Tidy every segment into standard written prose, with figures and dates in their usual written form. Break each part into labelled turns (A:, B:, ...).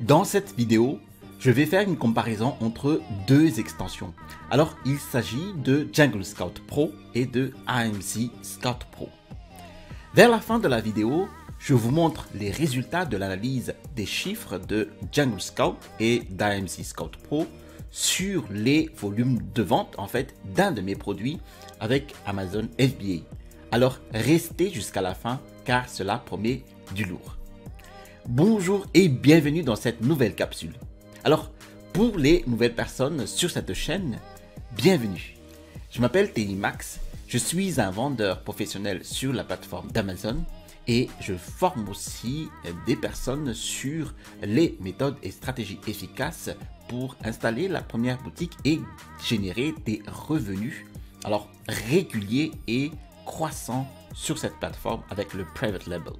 A: Dans cette vidéo, je vais faire une comparaison entre deux extensions. Alors, il s'agit de Jungle Scout Pro et de AMZ Scout Pro. Vers la fin de la vidéo, je vous montre les résultats de l'analyse des chiffres de Jungle Scout et d'AMZ Scout Pro sur les volumes de vente d'un de mes produits avec Amazon FBA. Alors, restez jusqu'à la fin car cela promet du lourd. Bonjour et bienvenue dans cette nouvelle capsule. Alors, pour les nouvelles personnes sur cette chaîne, bienvenue. Je m'appelle Telimax, je suis un vendeur professionnel sur la plateforme d'Amazon et je forme aussi des personnes sur les méthodes et stratégies efficaces pour installer la première boutique et générer des revenus réguliers et croissants sur cette plateforme avec le Private Label.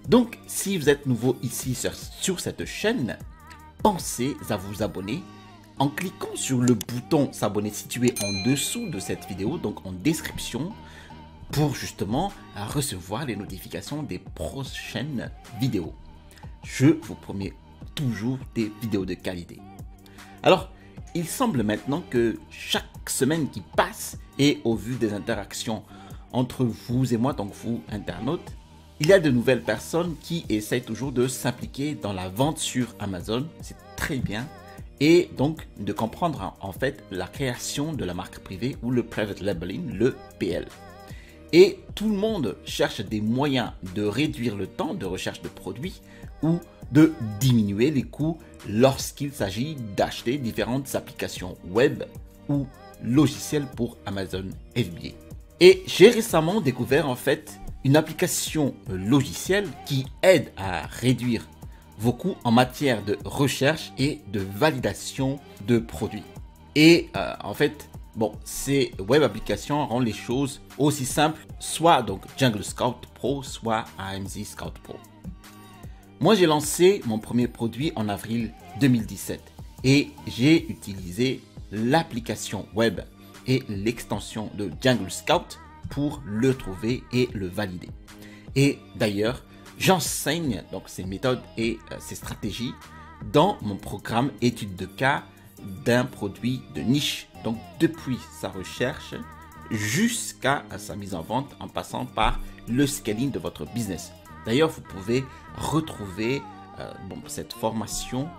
A: Donc, si vous êtes nouveau ici sur cette chaîne, pensez à vous abonner en cliquant sur le bouton s'abonner situé en dessous de cette vidéo, donc en description, pour justement recevoir les notifications des prochaines vidéos. Je vous promets toujours des vidéos de qualité. Alors, il semble maintenant que chaque semaine qui passe et au vu des interactions entre vous et moi, donc vous internautes, il y a de nouvelles personnes qui essayent toujours de s'impliquer dans la vente sur Amazon, c'est très bien, et donc de comprendre en fait la création de la marque privée ou le Private Labeling, le PL. Et tout le monde cherche des moyens de réduire le temps de recherche de produits ou de diminuer les coûts lorsqu'il s'agit d'acheter différentes applications web ou logiciels pour Amazon FBA. Et j'ai récemment découvert en fait une application logicielle qui aide à réduire vos coûts en matière de recherche et de validation de produits. Et ces web applications rendent les choses aussi simples, soit donc Jungle Scout Pro, soit AMZ Scout Pro. Moi, j'ai lancé mon premier produit en avril 2017 et j'ai utilisé l'application web et l'extension de Jungle Scout pour le trouver et le valider. Et d'ailleurs, j'enseigne donc ces méthodes et ces stratégies dans mon programme étude de cas d'un produit de niche. Donc depuis sa recherche jusqu'à sa mise en vente en passant par le scaling de votre business. D'ailleurs, vous pouvez retrouver cette formation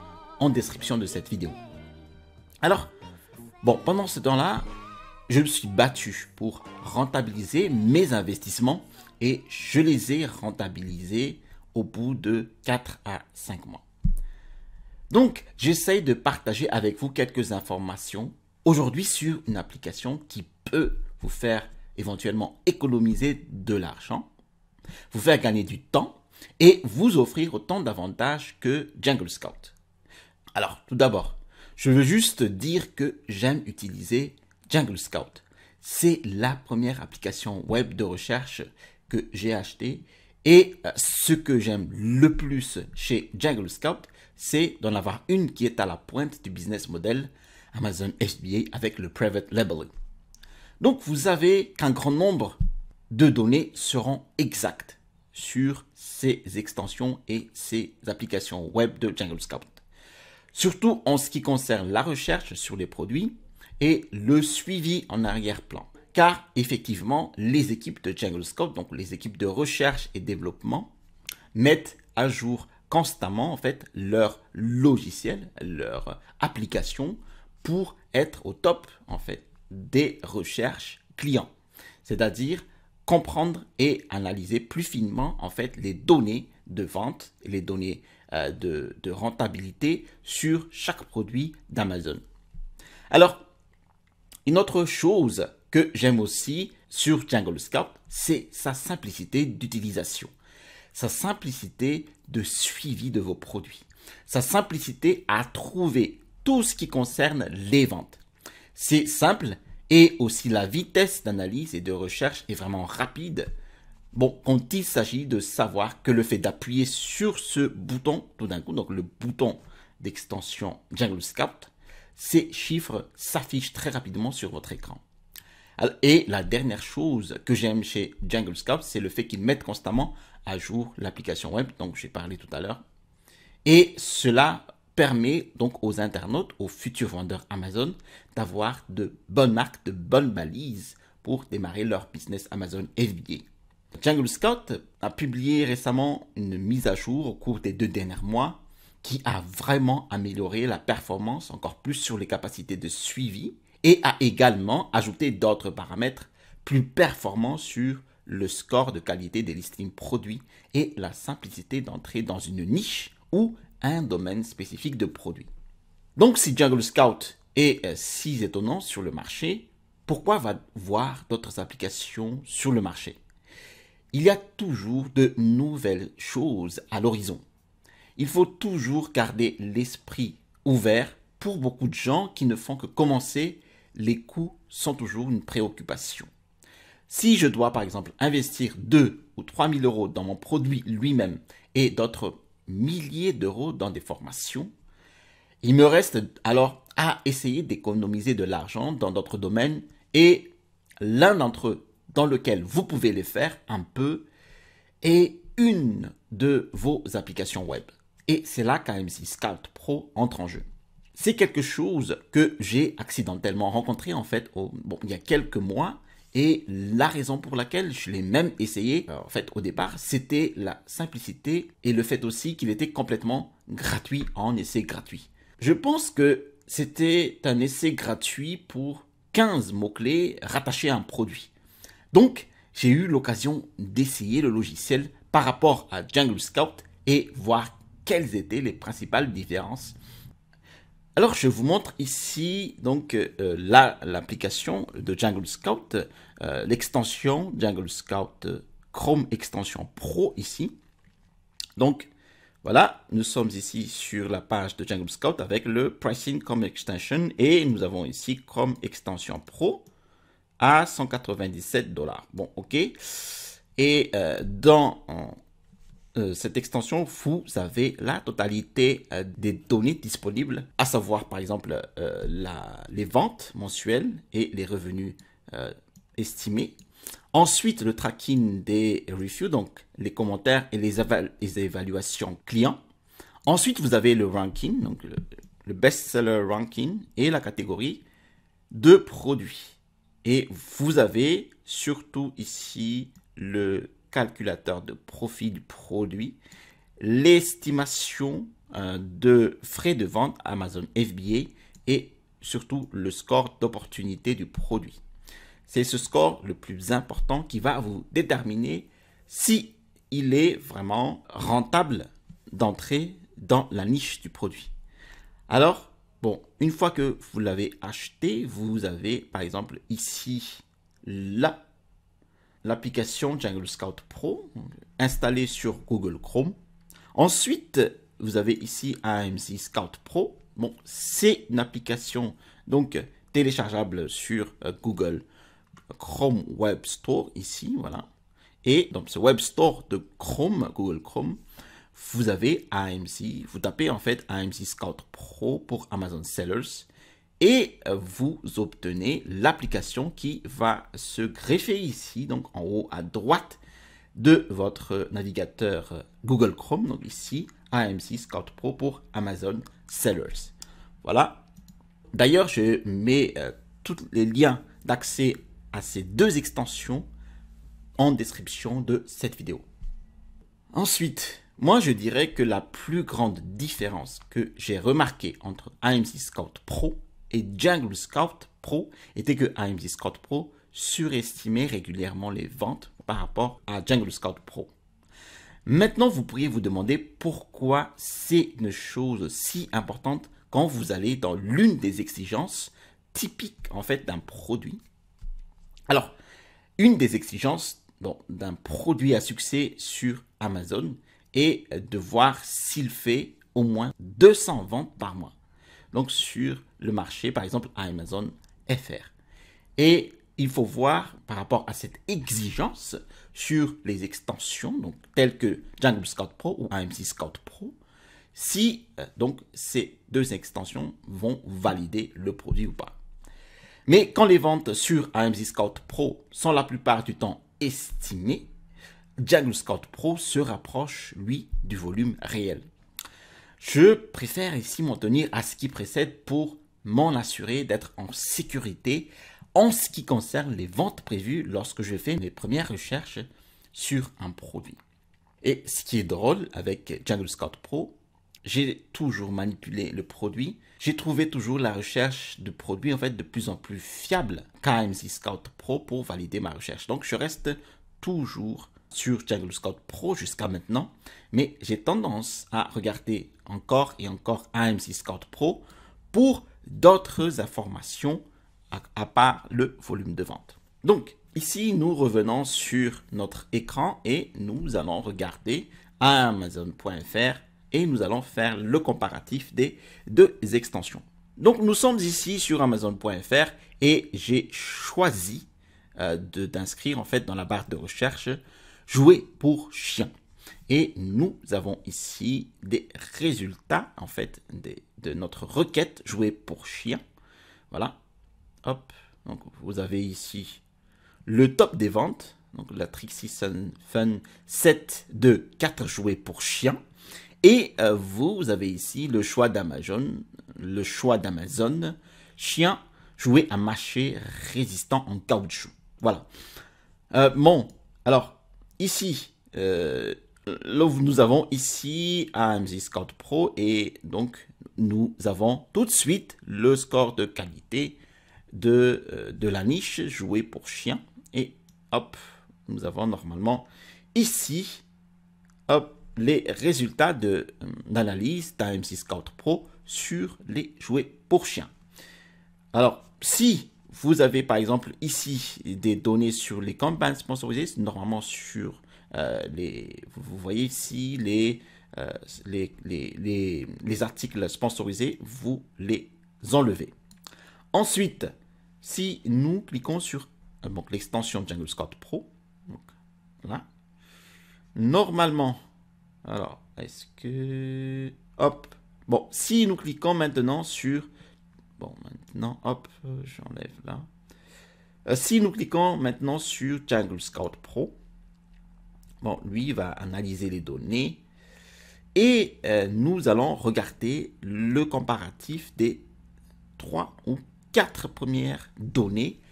A: en description de cette vidéo. Alors, pendant ce temps-là, je me suis battu pour rentabiliser mes investissements et je les ai rentabilisés au bout de 4 à 5 mois. Donc, j'essaye de partager avec vous quelques informations aujourd'hui sur une application qui peut vous faire éventuellement économiser de l'argent, vous faire gagner du temps et vous offrir autant d'avantages que Jungle Scout. Alors, tout d'abord, je veux juste dire que j'aime utiliser Jungle Scout. C'est la première application web de recherche que j'ai achetée et ce que j'aime le plus chez Jungle Scout, c'est d'en avoir une qui est à la pointe du business model Amazon FBA avec le Private Labeling. Donc, vous savez qu'un grand nombre de données seront exactes sur ces extensions et ces applications web de Jungle Scout. Surtout en ce qui concerne la recherche sur les produits et le suivi en arrière-plan. Car effectivement, les équipes de Jungle Scout, donc les équipes de recherche et développement, mettent à jour constamment leur logiciel, leur application pour être au top des recherches clients. C'est-à-dire comprendre et analyser plus finement les données de vente, les données de rentabilité sur chaque produit d'Amazon. Alors, une autre chose que j'aime aussi sur Jungle Scout, c'est sa simplicité d'utilisation, sa simplicité de suivi de vos produits, sa simplicité à trouver tout ce qui concerne les ventes. C'est simple et aussi la vitesse d'analyse et de recherche est vraiment rapide. Quand il s'agit de savoir que le fait d'appuyer sur ce bouton tout d'un coup, donc le bouton d'extension Jungle Scout, ces chiffres s'affichent très rapidement sur votre écran. Et la dernière chose que j'aime chez Jungle Scout, c'est le fait qu'ils mettent constamment à jour l'application web, donc j'ai parlé tout à l'heure. Et cela permet donc aux internautes, aux futurs vendeurs Amazon, d'avoir de bonnes marques, de bonnes balises pour démarrer leur business Amazon FBA. Jungle Scout a publié récemment une mise à jour au cours des 2 derniers mois qui a vraiment amélioré la performance encore plus sur les capacités de suivi et a également ajouté d'autres paramètres plus performants sur le score de qualité des listings produits et la simplicité d'entrer dans une niche ou un domaine spécifique de produit. Donc si Jungle Scout est si étonnant sur le marché, pourquoi va voir d'autres applications sur le marché? Il y a toujours de nouvelles choses à l'horizon. Il faut toujours garder l'esprit ouvert. Pour beaucoup de gens qui ne font que commencer, les coûts sont toujours une préoccupation. Si je dois par exemple investir 2 ou 3 000 euros dans mon produit lui-même et d'autres milliers d'euros dans des formations, il me reste alors à essayer d'économiser de l'argent dans d'autres domaines et l'un d'entre eux dans lequel vous pouvez les faire un peu est une de vos applications web. Et c'est là qu'AMC Scout Pro entre en jeu. C'est quelque chose que j'ai accidentellement rencontré en fait il y a quelques mois et la raison pour laquelle je l'ai même essayé en fait au départ, c'était la simplicité et le fait aussi qu'il était complètement gratuit en essai gratuit. Je pense que c'était un essai gratuit pour 15 mots-clés rattachés à un produit. Donc, j'ai eu l'occasion d'essayer le logiciel par rapport à Jungle Scout et voir quelles étaient les principales différences. Alors, je vous montre ici donc l'application de Jungle Scout, l'extension Jungle Scout Chrome Extension Pro ici. Donc, voilà, nous sommes ici sur la page de Jungle Scout avec le Pricing Chrome Extension et nous avons ici Chrome Extension Pro à 197 $. Bon, ok. Et dans cette extension, vous avez la totalité des données disponibles, à savoir par exemple les ventes mensuelles et les revenus estimés. Ensuite, le tracking des reviews, donc les commentaires et les évaluations clients. Ensuite, vous avez le ranking, donc le best-seller ranking et la catégorie de produits. Et vous avez surtout ici le calculateur de profit du produit, l'estimation de frais de vente Amazon FBA et surtout le score d'opportunité du produit. C'est ce score le plus important qui va vous déterminer si il est vraiment rentable d'entrer dans la niche du produit. Alors, bon, une fois que vous l'avez acheté, vous avez par exemple ici l'application Jungle Scout Pro installée sur Google Chrome. Ensuite, vous avez ici AMC Scout Pro. Bon, c'est une application donc téléchargeable sur Google Chrome Web Store ici, voilà. Et dans ce Web Store de Chrome, Google Chrome, vous avez AMC, vous tapez en fait AMC Scout Pro pour Amazon Sellers et vous obtenez l'application qui va se greffer ici, donc en haut à droite de votre navigateur Google Chrome, donc ici AMC Scout Pro pour Amazon Sellers. Voilà. D'ailleurs, je mets tous les liens d'accès à ces 2 extensions en description de cette vidéo. Ensuite, moi je dirais que la plus grande différence que j'ai remarquée entre AMC Scout Pro et Jungle Scout Pro était que AMC Scout Pro surestimait régulièrement les ventes par rapport à Jungle Scout Pro. Maintenant, vous pourriez vous demander pourquoi c'est une chose si importante quand vous allez dans l'une des exigences typiques en fait d'un produit. Alors, une des exigences d'un produit à succès sur Amazon est de voir s'il fait au moins 200 ventes par mois. Donc, sur le marché, par exemple, Amazon FR. Et il faut voir par rapport à cette exigence sur les extensions, donc telles que Jungle Scout Pro ou AMC Scout Pro, si donc ces 2 extensions vont valider le produit ou pas. Mais quand les ventes sur AMC Scout Pro sont la plupart du temps estimées, Jungle Scout Pro se rapproche, lui, du volume réel. Je préfère ici m'en tenir à ce qui précède pour m'en assurer d'être en sécurité en ce qui concerne les ventes prévues lorsque je fais mes premières recherches sur un produit. Et ce qui est drôle avec Jungle Scout Pro, j'ai toujours manipulé le produit. J'ai trouvé toujours la recherche de produits en fait de plus en plus fiable qu'AMZ Scout Pro pour valider ma recherche. Donc je reste toujours sur Jungle Scout Pro jusqu'à maintenant, mais j'ai tendance à regarder encore et encore AMZ Scout Pro pour d'autres informations à part le volume de vente. Donc ici, nous revenons sur notre écran et nous allons regarder Amazon.fr et nous allons faire le comparatif des deux extensions. Donc, nous sommes ici sur Amazon.fr et j'ai choisi d'inscrire en fait dans la barre de recherche « Jouer pour chien ». Et nous avons ici des résultats en fait de notre requête « Jouer pour chien ». Voilà. Hop. Donc, vous avez ici le top des ventes, donc la Trixie Fun 7 de 4 jouets pour chiens. Et vous avez ici le choix d'Amazon, chien, jouet à mâcher résistant en caoutchouc. Voilà. Bon, alors ici, nous avons ici AMZ Scout Pro et donc nous avons tout de suite le score de qualité de la niche jouet pour chien. Et hop, nous avons normalement ici, hop, les résultats d'analyse d'AMZ Scout Pro sur les jouets pour chiens. Alors, si vous avez par exemple ici des données sur les campagnes sponsorisées, normalement sur vous voyez ici les articles sponsorisés, vous les enlevez. Ensuite, si nous cliquons sur l'extension Jungle Scout Pro, donc, là, normalement, alors, est-ce que... Hop. Bon, si nous cliquons maintenant sur... Bon, maintenant, hop, j'enlève là. Si nous cliquons maintenant sur Jungle Scout Pro, bon, lui va analyser les données et nous allons regarder le comparatif des 3 ou 4 premières données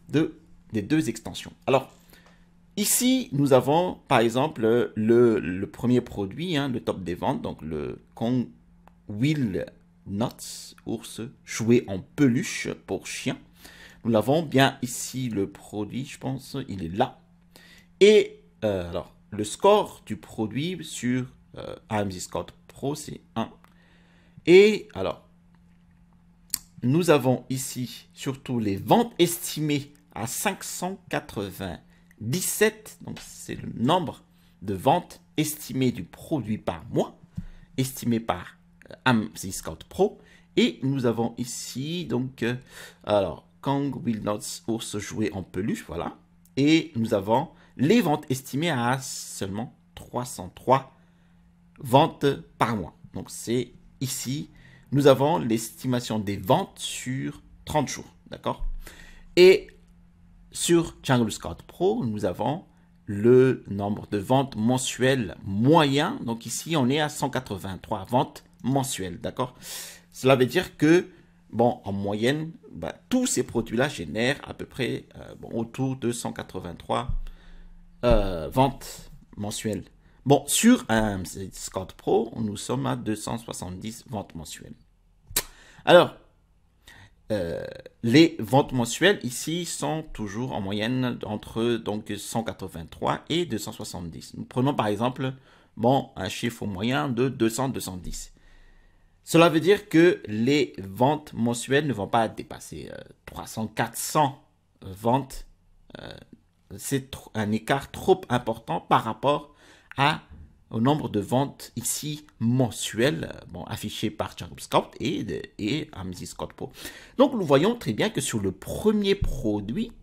A: des deux extensions. Alors, ici, nous avons par exemple le premier produit, le top des ventes, donc le Kong Will Nuts, ours jouet en peluche pour chien. Nous l'avons bien ici, le produit, je pense, il est là. Et alors, le score du produit sur AMZ Scout Pro, c'est 1. Et alors, nous avons ici surtout les ventes estimées à 597, donc c'est le nombre de ventes estimées du produit par mois, estimé par AMZ Scout Pro. Et nous avons ici, donc, alors, Kong Will Nuts, ours jouet en peluche, voilà. Et nous avons les ventes estimées à seulement 303 ventes par mois. Donc, c'est ici, nous avons l'estimation des ventes sur 30 jours, d'accord? Et sur Jungle Scout Pro, nous avons le nombre de ventes mensuelles moyen. Donc ici, on est à 183 ventes mensuelles, d'accord? Cela veut dire que, bon, en moyenne, tous ces produits-là génèrent à peu près autour de 183 ventes mensuelles. Bon, sur un Scout Pro, nous sommes à 270 ventes mensuelles. Alors, les ventes mensuelles ici sont toujours en moyenne entre donc 183 et 270. Nous prenons par exemple un chiffre moyen de 200-210. Cela veut dire que les ventes mensuelles ne vont pas dépasser 300-400 ventes. C'est un écart trop important par rapport au nombre de ventes ici mensuelles, affichées par Jungle Scout et AMZ Scout Pro. Donc nous voyons très bien que sur le premier produit,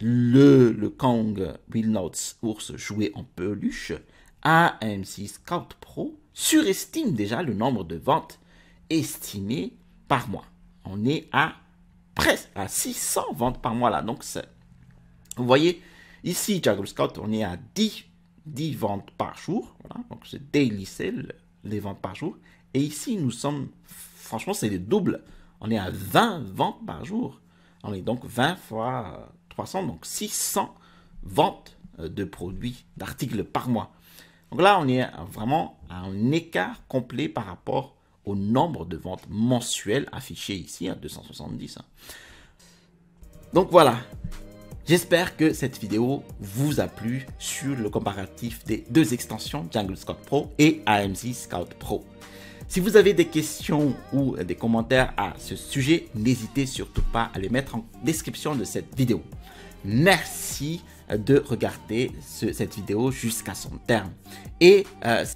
A: le Kong Will Nuts ours jouet en peluche, AMZ Scout Pro surestime déjà le nombre de ventes estimées par mois. On est à presque à 600 ventes par mois là. Donc vous voyez ici Jungle Scout, on est à 10 ventes par jour, voilà. Donc c'est daily sale, les ventes par jour, Et ici, nous sommes, franchement, c'est le double. On est à 20 ventes par jour. On est donc 20 fois 300, donc 600 ventes de produits, d'articles par mois. Donc là, on est vraiment à un écart complet par rapport au nombre de ventes mensuelles affichées ici, à 270. Donc voilà, j'espère que cette vidéo vous a plu sur le comparatif des deux extensions, Jungle Scout Pro et AMZ Scout Pro. Si vous avez des questions ou des commentaires à ce sujet, n'hésitez surtout pas à les mettre en description de cette vidéo. Merci de regarder cette vidéo jusqu'à son terme. Et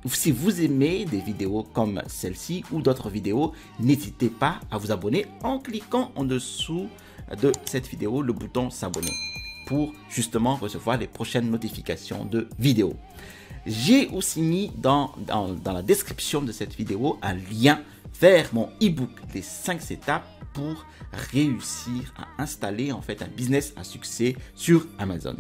A: si vous aimez des vidéos comme celle-ci ou d'autres vidéos, n'hésitez pas à vous abonner en cliquant en dessous de cette vidéo le bouton s'abonner pour justement recevoir les prochaines notifications de vidéos. J'ai aussi mis dans la description de cette vidéo un lien vers mon e-book des 5 étapes pour réussir à installer en fait un business à succès sur Amazon.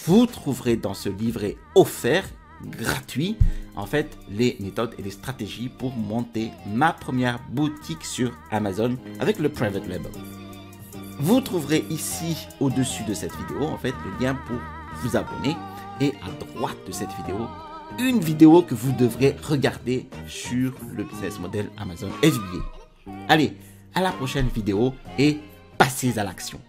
A: Vous trouverez dans ce livret offert gratuit en fait les méthodes et les stratégies pour monter ma première boutique sur Amazon avec le private label. Vous trouverez ici au-dessus de cette vidéo en fait le lien pour vous abonner et à droite de cette vidéo une vidéo que vous devrez regarder sur le business model Amazon FBA. Allez, à la prochaine vidéo et passez à l'action.